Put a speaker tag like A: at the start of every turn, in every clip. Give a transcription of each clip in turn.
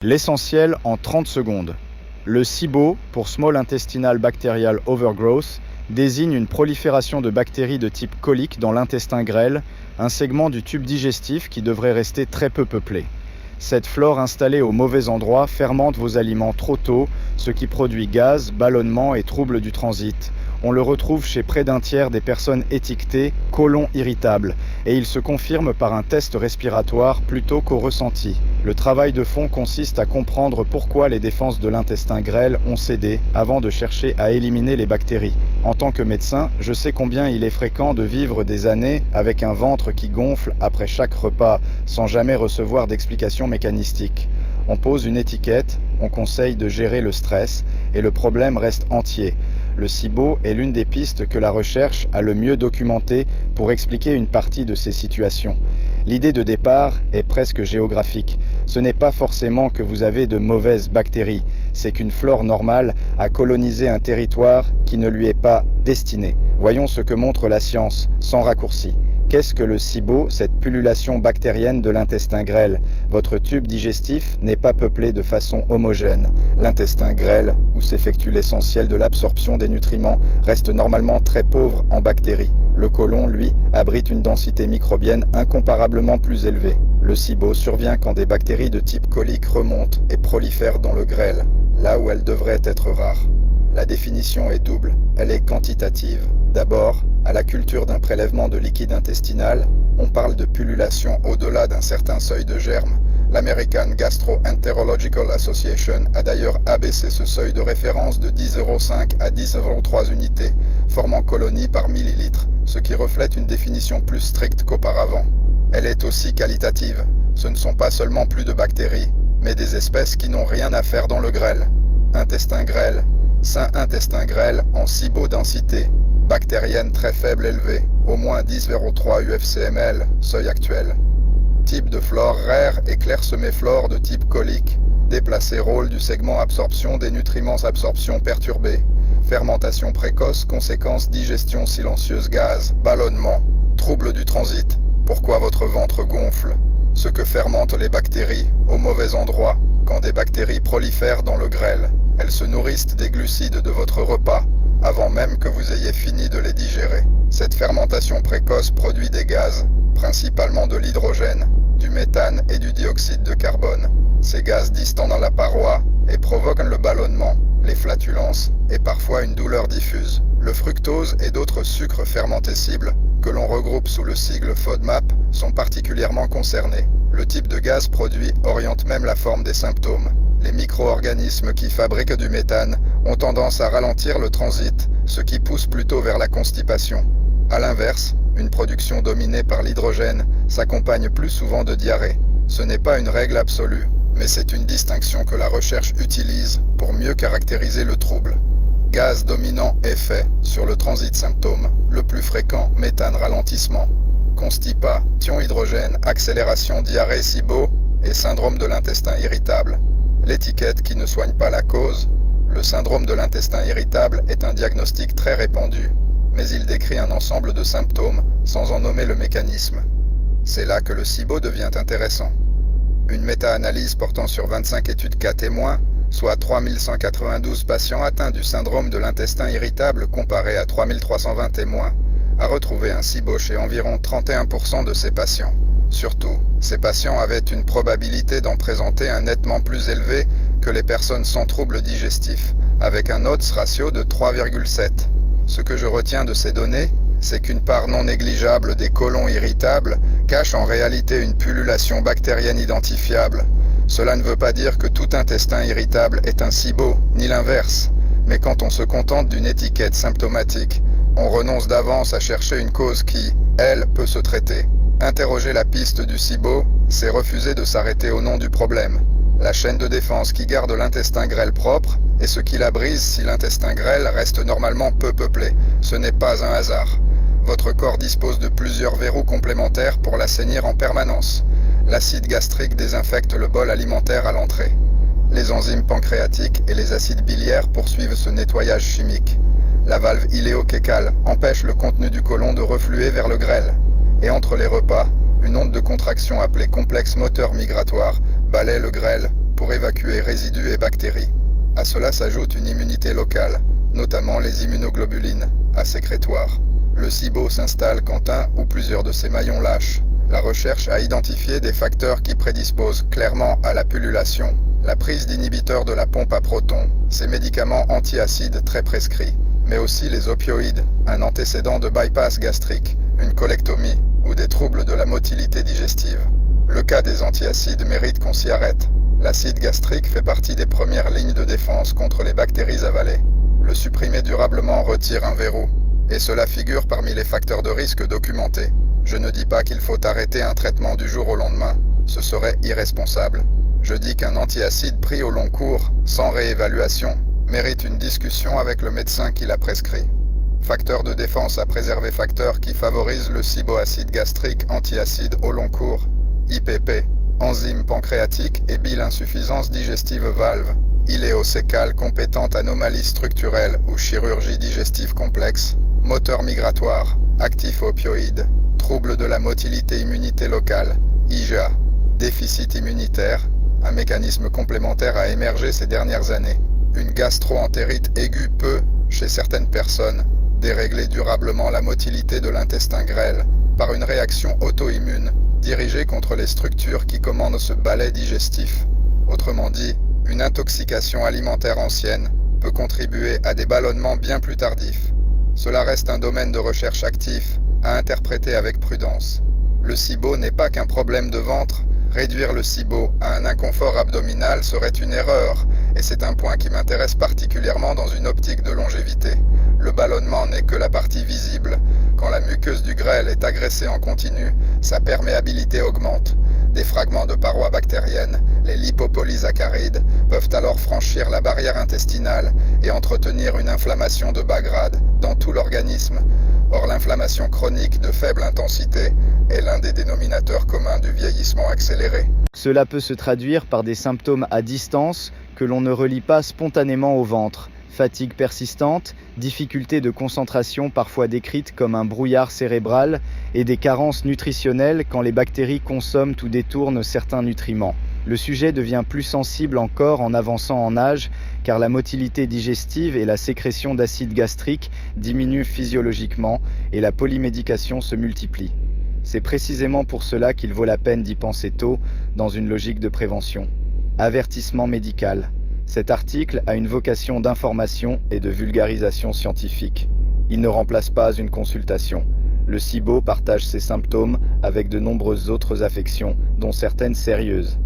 A: L'essentiel en 30 secondes. Le SIBO, pour Small Intestinal Bacterial Overgrowth, désigne une prolifération de bactéries de type colique dans l'intestin grêle, un segment du tube digestif qui devrait rester très peu peuplé. Cette flore installée au mauvais endroit fermente vos aliments trop tôt, ce qui produit gaz, ballonnement et troubles du transit. On le retrouve chez près d'un tiers des personnes étiquetées côlon irritable, et il se confirme par un test respiratoire plutôt qu'au ressenti. Le travail de fond consiste à comprendre pourquoi les défenses de l'intestin grêle ont cédé avant de chercher à éliminer les bactéries. En tant que médecin, je sais combien il est fréquent de vivre des années avec un ventre qui gonfle après chaque repas sans jamais recevoir d'explication mécanistique. On pose une étiquette, on conseille de gérer le stress et le problème reste entier. Le SIBO est l'une des pistes que la recherche a le mieux documentées pour expliquer une partie de ces situations. L'idée de départ est presque géographique. Ce n'est pas forcément que vous avez de mauvaises bactéries, c'est qu'une flore normale a colonisé un territoire qui ne lui est pas destiné. Voyons ce que montre la science, sans raccourci. Qu'est-ce que le SIBO, cette pullulation bactérienne de l'intestin grêle? Votre tube digestif n'est pas peuplé de façon homogène. L'intestin grêle, où s'effectue l'essentiel de l'absorption des nutriments, reste normalement très pauvre en bactéries. Le côlon, lui, abrite une densité microbienne incomparablement plus élevée. Le SIBO survient quand des bactéries de type colique remontent et prolifèrent dans le grêle, là où elles devraient être rares. La définition est double, elle est quantitative. D'abord, à la culture d'un prélèvement de liquide intestinal, on parle de pullulation au-delà d'un certain seuil de germes. L'American Gastroenterological Association a d'ailleurs abaissé ce seuil de référence de 10,05 à 10,3 unités, formant colonie par millilitre, ce qui reflète une définition plus stricte qu'auparavant. Elle est aussi qualitative. Ce ne sont pas seulement plus de bactéries, mais des espèces qui n'ont rien à faire dans le grêle. Intestin grêle, sain intestin grêle en SIBO densité, bactérienne très faible élevée, au moins 10,3 UFCML, seuil actuel. Type de flore rare et clairsemée flore de type colique, déplacé rôle du segment absorption des nutriments absorption perturbée, fermentation précoce, conséquence digestion silencieuse gaz, ballonnement, trouble du transit. Pourquoi votre ventre gonfle? Ce que fermentent les bactéries, au mauvais endroit, quand des bactéries prolifèrent dans le grêle. Elles se nourrissent des glucides de votre repas, avant même que vous ayez fini de les digérer. Cette fermentation précoce produit des gaz, principalement de l'hydrogène, du méthane et du dioxyde de carbone. Ces gaz distendent dans la paroi et provoquent le ballonnement, les flatulences et parfois une douleur diffuse. Le fructose et d'autres sucres fermentescibles, que l'on regroupe sous le sigle FODMAP, sont particulièrement concernés. Le type de gaz produit oriente même la forme des symptômes. Les micro-organismes qui fabriquent du méthane ont tendance à ralentir le transit, ce qui pousse plutôt vers la constipation. A l'inverse, une production dominée par l'hydrogène s'accompagne plus souvent de diarrhée. Ce n'est pas une règle absolue, mais c'est une distinction que la recherche utilise pour mieux caractériser le trouble. Gaz dominant effet sur le transit symptôme, le plus fréquent méthane ralentissement. Constipation hydrogène, accélération diarrhée SIBO et syndrome de l'intestin irritable. L'étiquette qui ne soigne pas la cause. Le syndrome de l'intestin irritable est un diagnostic très répandu, mais il décrit un ensemble de symptômes sans en nommer le mécanisme. C'est là que le SIBO devient intéressant. Une méta-analyse portant sur 25 études cas témoins, soit 3192 patients atteints du syndrome de l'intestin irritable comparé à 3320 témoins, a retrouvé un SIBO chez environ 31% de ces patients. Surtout, ces patients avaient une probabilité d'en présenter un nettement plus élevé que les personnes sans troubles digestifs, avec un odds ratio de 3,7. Ce que je retiens de ces données, c'est qu'une part non négligeable des côlons irritables cache en réalité une pullulation bactérienne identifiable. Cela ne veut pas dire que tout intestin irritable est un SIBO, ni l'inverse, mais quand on se contente d'une étiquette symptomatique, on renonce d'avance à chercher une cause qui, elle, peut se traiter. Interroger la piste du SIBO, c'est refuser de s'arrêter au nom du problème. La chaîne de défense qui garde l'intestin grêle propre est ce qui la brise si l'intestin grêle reste normalement peu peuplé. Ce n'est pas un hasard. Votre corps dispose de plusieurs verrous complémentaires pour l'assainir en permanence. L'acide gastrique désinfecte le bol alimentaire à l'entrée. Les enzymes pancréatiques et les acides biliaires poursuivent ce nettoyage chimique. La valve iléokécale empêche le contenu du côlon de refluer vers le grêle. Et entre les repas, une onde de contraction appelée complexe moteur migratoire balaie le grêle
B: pour évacuer résidus et bactéries. À cela s'ajoute une immunité locale, notamment les immunoglobulines, à sécrétoire. Le SIBO s'installe quand un ou plusieurs de ces maillons lâchent. La recherche a identifié des facteurs qui prédisposent clairement à la pullulation. La prise d'inhibiteurs de la pompe à protons, ces médicaments antiacides très prescrits, mais aussi les opioïdes, un antécédent de bypass gastrique, une colectomie ou des troubles de la motilité digestive. Le cas des antiacides mérite qu'on s'y arrête. L'acide gastrique fait partie des premières lignes de défense contre les bactéries avalées. Le supprimer durablement retire un verrou, et cela figure parmi les facteurs de risque documentés. Je ne dis pas qu'il faut arrêter un traitement du jour au lendemain, ce serait irresponsable. Je dis qu'un antiacide pris au long cours, sans réévaluation, mérite une discussion avec le médecin qui l'a prescrit. Facteur de défense à préserver, facteur qui favorise le ciboacide gastrique antiacide au long cours, IPP, enzyme pancréatique et bile insuffisance digestive valve, iléocécale compétente anomalie structurelle ou chirurgie digestive complexe, moteur migratoire, actif opioïde, trouble de la motilité immunité locale, IGA, déficit immunitaire, un mécanisme complémentaire a émergé ces dernières années. Une gastro-entérite aiguë peut, chez certaines personnes, dérégler durablement la motilité de l'intestin grêle par une réaction auto-immune dirigée contre les structures qui commandent ce balai digestif. Autrement dit, une intoxication alimentaire ancienne peut contribuer à des ballonnements bien plus tardifs. Cela reste un domaine de recherche actif à interpréter avec prudence. Le SIBO n'est pas qu'un problème de ventre. Réduire le SIBO à un inconfort abdominal serait une erreur, et c'est un point qui m'intéresse particulièrement dans une optique de longévité. Le ballonnement n'est que la partie visible. Quand la muqueuse du grêle est agressée en continu, sa perméabilité augmente. Des fragments de parois bactériennes, les lipopolysaccharides, peuvent alors franchir la barrière intestinale et entretenir une inflammation de bas grade dans tout l'organisme. Or, l'inflammation chronique de faible intensité est l'un des dénominateurs communs du vieillissement accéléré.
A: Cela peut se traduire par des symptômes à distance que l'on ne relie pas spontanément au ventre. Fatigue persistante, difficulté de concentration parfois décrite comme un brouillard cérébral et des carences nutritionnelles quand les bactéries consomment ou détournent certains nutriments. Le sujet devient plus sensible encore en avançant en âge car la motilité digestive et la sécrétion d'acide gastrique diminuent physiologiquement et la polymédication se multiplie. C'est précisément pour cela qu'il vaut la peine d'y penser tôt dans une logique de prévention. Avertissement médical. Cet article a une vocation d'information et de vulgarisation scientifique. Il ne remplace pas une consultation. Le SIBO partage ses symptômes avec de nombreuses autres affections, dont certaines sérieuses.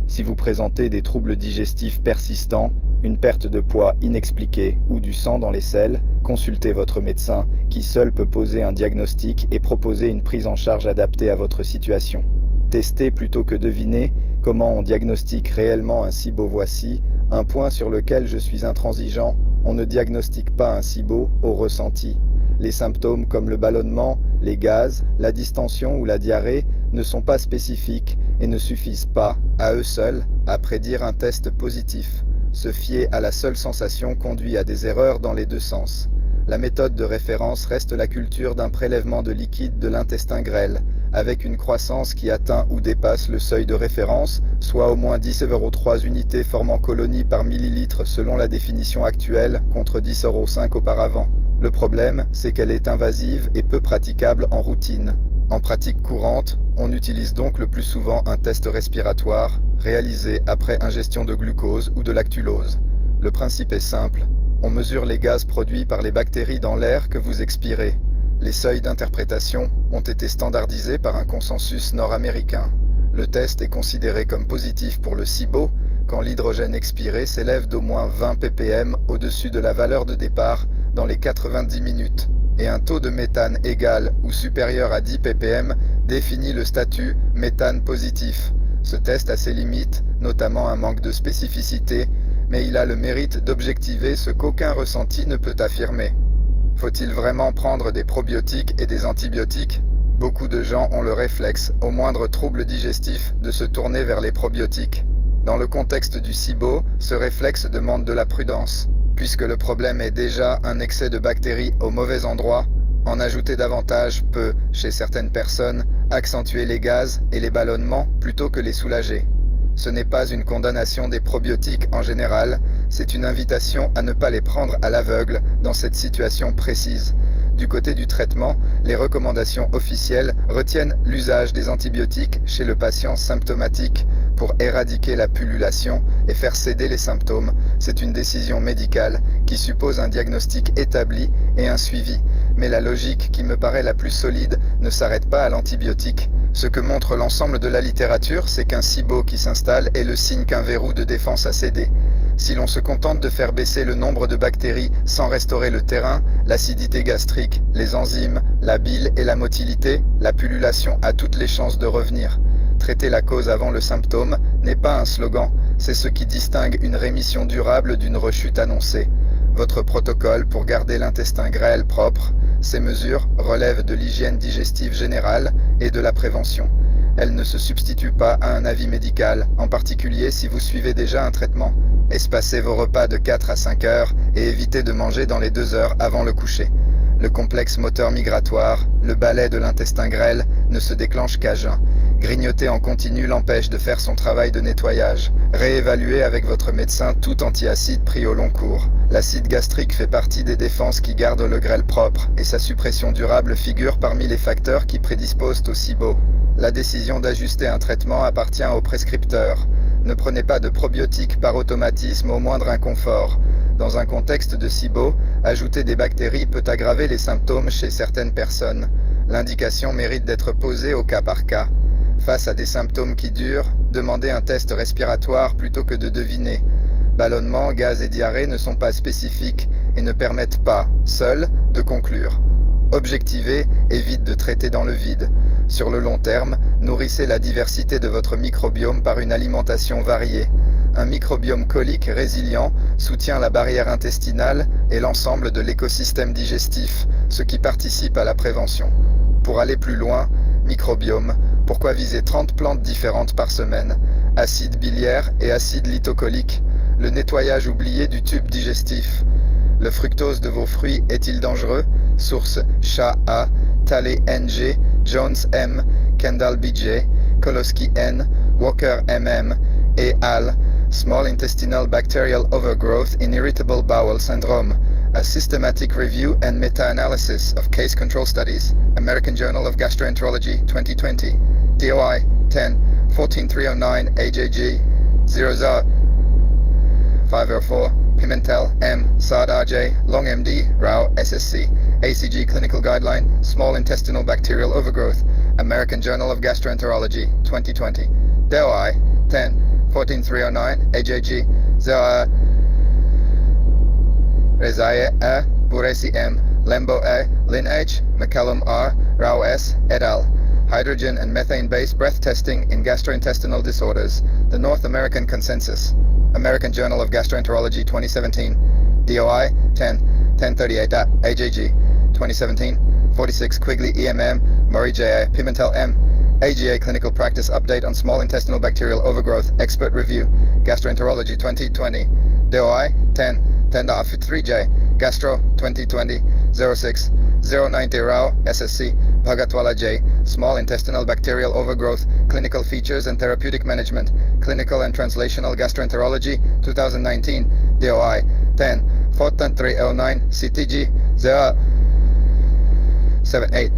A: Si vous présentez des troubles digestifs persistants, une perte de poids inexpliquée ou du sang dans les selles, consultez votre médecin qui seul peut poser un diagnostic et proposer une prise en charge adaptée à votre situation. Testez plutôt que deviner comment on diagnostique réellement un SIBO. Voici un point sur lequel je suis intransigeant. On ne diagnostique pas un SIBO au ressenti. Les symptômes comme le ballonnement, les gaz, la distension ou la diarrhée ne sont pas spécifiques et ne suffisent pas, à eux seuls, à prédire un test positif. Se fier à la seule sensation conduit à des erreurs dans les deux sens. La méthode de référence reste la culture d'un prélèvement de liquide de l'intestin grêle, avec une croissance qui atteint ou dépasse le seuil de référence, soit au moins 10,3 unités formant colonie par millilitre selon la définition actuelle, contre 10,5 auparavant. Le problème, c'est qu'elle est invasive et peu praticable en routine. En pratique courante, on utilise donc le plus souvent un test respiratoire, réalisé après ingestion de glucose ou de lactulose. Le principe est simple, on mesure les gaz produits par les bactéries dans l'air que vous expirez. Les seuils d'interprétation ont été standardisés par un consensus nord-américain. Le test est considéré comme positif pour le SIBO quand l'hydrogène expiré s'élève d'au moins 20 ppm au-dessus de la valeur de départ dans les 90 minutes, et un taux de méthane égal ou supérieur à 10 ppm définit le statut méthane positif. Ce test a ses limites, notamment un manque de spécificité, mais il a le mérite d'objectiver ce qu'aucun ressenti ne peut affirmer. Faut-il vraiment prendre des probiotiques et des antibiotiques ? Beaucoup de gens ont le réflexe, au moindre trouble digestif, de se tourner vers les probiotiques. Dans le contexte du SIBO, ce réflexe demande de la prudence. Puisque le problème est déjà un excès de bactéries au mauvais endroit, en ajouter davantage peut, chez certaines personnes, accentuer les gaz et les ballonnements plutôt que les soulager.
B: Ce n'est pas une condamnation des probiotiques en général, c'est une invitation à ne pas les prendre à l'aveugle dans cette situation précise. Du côté du traitement, les recommandations officielles retiennent l'usage des antibiotiques chez le patient symptomatique pour éradiquer la pullulation et faire céder les symptômes. C'est une décision médicale qui suppose un diagnostic établi et un suivi. Mais la logique qui me paraît la plus solide ne s'arrête pas à l'antibiotique. Ce que montre l'ensemble de la littérature, c'est qu'un SIBO qui s'installe est le signe qu'un verrou de défense a cédé. Si l'on se contente de faire baisser le nombre de bactéries sans restaurer le terrain, l'acidité gastrique, les enzymes, la bile et la motilité, la pullulation a toutes les chances de revenir. Traiter la cause avant le symptôme n'est pas un slogan, c'est ce qui distingue une rémission durable d'une rechute annoncée. Votre protocole pour garder l'intestin grêle propre, ces mesures relèvent de l'hygiène digestive générale et de la prévention. Elles ne se substituent pas à un avis médical, en particulier si vous suivez déjà un traitement. Espacez vos repas de 4 à 5 heures et évitez de manger dans les 2 heures avant le coucher. Le complexe moteur migratoire, le balai de l'intestin grêle, ne se déclenche qu'à jeun. Grignoter en continu l'empêche de faire son travail de nettoyage. Réévaluez avec votre médecin tout antiacide pris au long cours. L'acide gastrique fait partie des défenses qui gardent le grêle propre et sa suppression durable figure parmi les facteurs qui prédisposent au SIBO. La décision d'ajuster un traitement appartient au prescripteur. Ne prenez pas de probiotiques par automatisme au moindre inconfort. Dans un contexte de SIBO, ajouter des bactéries peut aggraver les symptômes chez certaines personnes. L'indication mérite d'être posée au cas par cas. Face à des symptômes qui durent, demandez un test respiratoire plutôt que de deviner. Ballonnement, gaz et diarrhée ne sont pas spécifiques et ne permettent pas, seuls, de conclure. Objectivez, évite de traiter dans le vide. Sur le long terme, nourrissez la diversité de votre microbiome par une alimentation variée. Un microbiome colique résilient soutient la barrière intestinale et l'ensemble de l'écosystème digestif, ce qui participe à la prévention. Pour aller plus loin, microbiome, pourquoi viser 30 plantes différentes par semaine? Acide biliaire et acide lithocolique, le nettoyage oublié du tube digestif. Le fructose de vos fruits est-il dangereux? Source Shah A, Talley NG, Jones M, Kendall BJ, Koloski N, Walker MM et al. Small Intestinal Bacterial Overgrowth in Irritable Bowel Syndrome. A Systematic Review and Meta-Analysis of Case Control Studies. American Journal of Gastroenterology 2020. DOI 10-14309 AJG 00504 Pimentel M. Saad RJ Long MD Rao SSC. ACG Clinical Guideline Small Intestinal Bacterial Overgrowth. American Journal of Gastroenterology 2020. DOI 10-14309 AJG 0 Rezaie A. Buresi M. Lembo A. Lin H. McCallum R. Rao S. et al. Hydrogen and methane-based breath testing in gastrointestinal disorders. The North American Consensus. American Journal of Gastroenterology 2017. DOI 10-1038 AJG 2017. 46 Quigley EMM. Murray J.A. Pimentel M. AGA Clinical Practice Update on Small Intestinal Bacterial Overgrowth. Expert Review. Gastroenterology 2020. DOI 10-10.3J. Gastro 2020. 06 090 Rao SSC. Bhagatwala J. Small Intestinal Bacterial Overgrowth. Clinical Features and Therapeutic Management. Clinical and Translational Gastroenterology 2019. DOI 10-14309 CTG 078